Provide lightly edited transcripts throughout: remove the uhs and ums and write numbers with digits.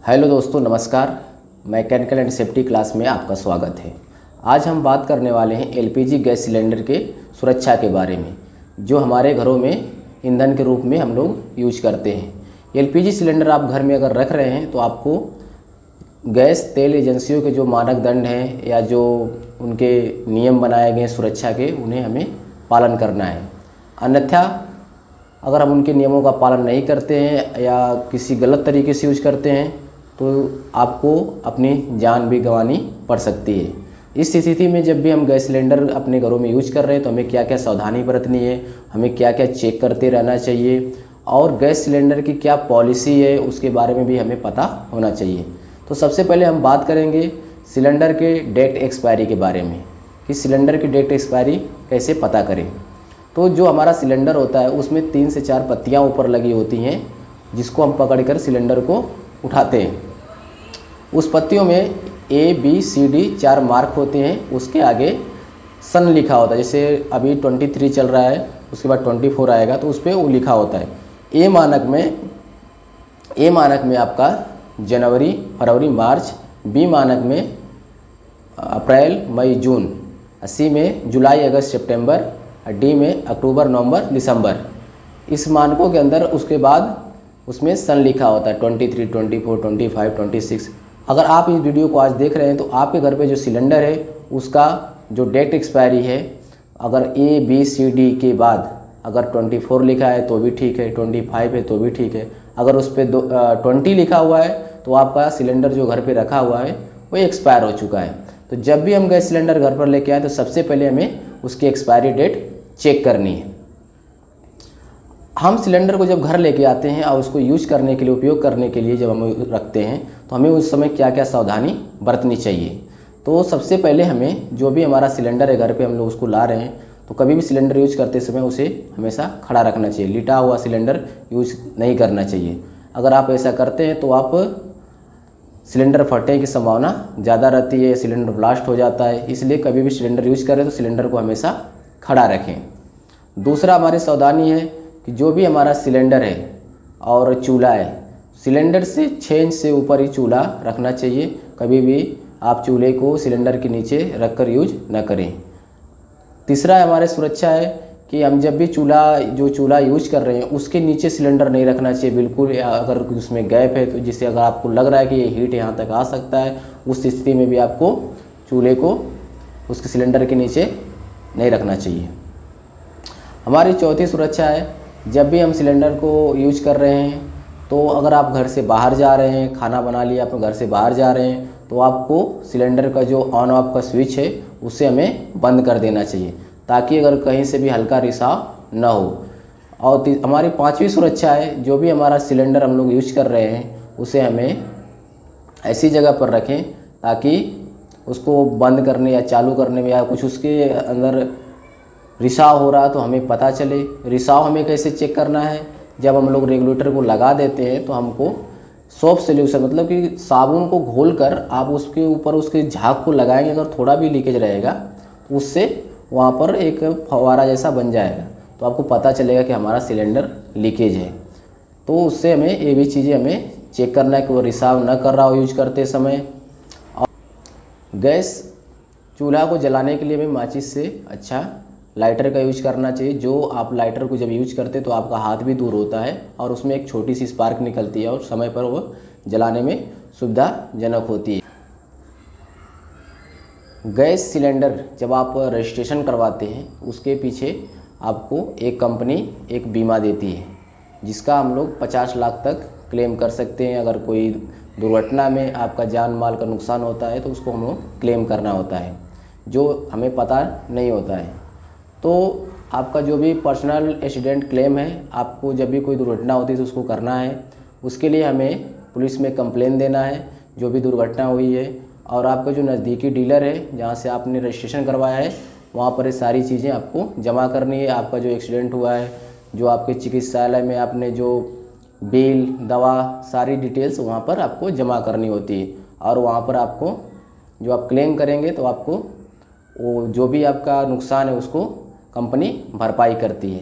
Hello दोस्तों, नमस्कार। Mechanical and safety class में आपका स्वागत है। आज हम बात करने वाले हैं एलपीजी गैस सिलेंडर के सुरक्षा के बारे में, जो हमारे घरों में ईंधन के रूप में हम लोग यूज करते हैं। एलपीजी सिलेंडर आप घर में अगर रख रहे हैं तो आपको गैस तेल एजेंसियों के जो मानक दंड हैं या जो उनके नियम बनाए गए सुरक्षा के, उन्हें हमें पालन करना है। अन्यथा अगर हम उनके नियमों का पालन नहीं करते हैं या किसी गलत तरीके से यूज करते हैं तो आपको अपनी जान भी गंवानी पड़ सकती है। इस स्थिति में जब भी हम गैस सिलेंडर अपने घरों में यूज कर रहे हैं तो हमें क्या क्या सावधानी बरतनी है, हमें क्या क्या चेक करते रहना चाहिए और गैस सिलेंडर की क्या पॉलिसी है उसके बारे में भी हमें पता होना चाहिए। तो सबसे पहले हम बात करेंगे सिलेंडर के डेट एक्सपायरी के बारे में कि सिलेंडर की डेट एक्सपायरी कैसे पता करें। तो जो हमारा सिलेंडर होता है उसमें 3 से 4 पत्तियाँ ऊपर लगी होती हैं, जिसको हम पकड़कर सिलेंडर को उठाते हैं। उस पत्तियों में ABCD 4 मार्क होते हैं। उसके आगे सन लिखा होता है, जैसे अभी 23 चल रहा है, उसके बाद 24 आएगा तो उस पर वो लिखा होता है। ए मानक में आपका जनवरी, फरवरी, मार्च, बी मानक में अप्रैल, मई, जून, सी में जुलाई, अगस्त, सितंबर, डी में अक्टूबर, नवंबर, दिसंबर। इस मानकों के अंदर उसके बाद उसमें सन लिखा होता है 23, 24, 25, 26। अगर आप इस वीडियो को आज देख रहे हैं तो आपके घर पे जो सिलेंडर है उसका जो डेट एक्सपायरी है, अगर ABCD के बाद अगर 24 लिखा है तो भी ठीक है, 25 है तो भी ठीक है। अगर उस पर 20 लिखा हुआ है तो आपका सिलेंडर जो घर पे रखा हुआ है वो एक्सपायर हो चुका है। तो जब भी हम गैस सिलेंडर घर पर लेके आए तो सबसे पहले हमें उसकी एक्सपायरी डेट चेक करनी है। हम सिलेंडर को जब घर लेके आते हैं और उसको यूज करने के लिए, उपयोग करने के लिए जब हम रखते हैं तो हमें उस समय क्या क्या सावधानी बरतनी चाहिए। तो सबसे पहले हमें जो भी हमारा सिलेंडर है घर पे हम लोग उसको ला रहे हैं तो कभी भी सिलेंडर यूज करते समय उसे हमेशा खड़ा रखना चाहिए। लिटा हुआ सिलेंडर यूज नहीं करना चाहिए। अगर आप ऐसा करते हैं तो आप सिलेंडर फटने की संभावना ज़्यादा रहती है, सिलेंडर ब्लास्ट हो जाता है। इसलिए कभी भी सिलेंडर यूज करें तो सिलेंडर को हमेशा खड़ा रखें। दूसरा हमारी सावधानी है कि जो भी हमारा सिलेंडर है और चूल्हा है, सिलेंडर से 6 इंच से ऊपर ही चूल्हा रखना चाहिए। कभी भी आप चूल्हे को सिलेंडर के नीचे रखकर यूज न करें। तीसरा हमारे सुरक्षा है कि हम जब भी चूल्हा यूज कर रहे हैं उसके नीचे सिलेंडर नहीं रखना चाहिए बिल्कुल। अगर उसमें गैप है तो जिससे अगर आपको लग रहा है कि ये हीट यहाँ तक आ सकता है, उस स्थिति में भी आपको चूल्हे को उसके सिलेंडर के नीचे नहीं रखना चाहिए। हमारी चौथी सुरक्षा है, जब भी हम सिलेंडर को यूज कर रहे हैं तो अगर आप घर से बाहर जा रहे हैं, खाना बना लिया, आप घर से बाहर जा रहे हैं तो आपको सिलेंडर का जो ऑन ऑफ का स्विच है उसे हमें बंद कर देना चाहिए, ताकि अगर कहीं से भी हल्का रिसाव न हो। और हमारी 5वीं सुरक्षा है, जो भी हमारा सिलेंडर हम लोग यूज कर रहे हैं उसे हमें ऐसी जगह पर रखें ताकि उसको बंद करने या चालू करने में या कुछ उसके अंदर रिसाव हो रहा तो हमें पता चले। रिसाव हमें कैसे चेक करना है, जब हम लोग रेगुलेटर को लगा देते हैं तो हमको सोप सोल्यूशन, मतलब कि साबुन को घोलकर आप उसके ऊपर उसके झाग को लगाएंगे। अगर थोड़ा भी लीकेज रहेगा तो उससे वहाँ पर एक फव्वारा जैसा बन जाएगा तो आपको पता चलेगा कि हमारा सिलेंडर लीकेज है। तो उससे हमें ये भी चीज़ें हमें चेक करना है कि वो रिसाव न कर रहा हो यूज करते समय। और गैस चूल्हा को जलाने के लिए हमें माचिस से अच्छा लाइटर का यूज करना चाहिए। जो आप लाइटर को जब यूज करते तो आपका हाथ भी दूर होता है और उसमें एक छोटी सी स्पार्क निकलती है और समय पर वो जलाने में सुविधाजनक होती है। गैस सिलेंडर जब आप रजिस्ट्रेशन करवाते हैं उसके पीछे आपको एक कंपनी एक बीमा देती है, जिसका हम लोग 50 लाख तक क्लेम कर सकते हैं। अगर कोई दुर्घटना में आपका जान माल का नुकसान होता है तो उसको हम लोग क्लेम करना होता है, जो हमें पता नहीं होता है। तो आपका जो भी पर्सनल एक्सीडेंट क्लेम है, आपको जब भी कोई दुर्घटना होती है तो उसको करना है। उसके लिए हमें पुलिस में कंप्लेन देना है जो भी दुर्घटना हुई है, और आपका जो नज़दीकी डीलर है जहाँ से आपने रजिस्ट्रेशन करवाया है वहाँ पर ये सारी चीज़ें आपको जमा करनी है। आपका जो एक्सीडेंट हुआ है, जो आपके चिकित्सालय में आपने जो बिल, दवा, सारी डिटेल्स वहाँ पर आपको जमा करनी होती है। और वहाँ पर आपको जो आप क्लेम करेंगे तो आपको वो जो भी आपका नुकसान है उसको कंपनी भरपाई करती है।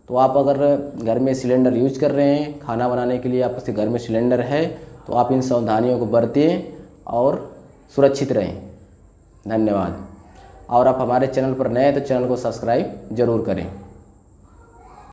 तो आप अगर घर में सिलेंडर यूज कर रहे हैं, खाना बनाने के लिए आपके घर में सिलेंडर है तो आप इन सावधानियों को बरतिए और सुरक्षित रहें। धन्यवाद। और आप हमारे चैनल पर नए हैं तो चैनल को सब्सक्राइब जरूर करें।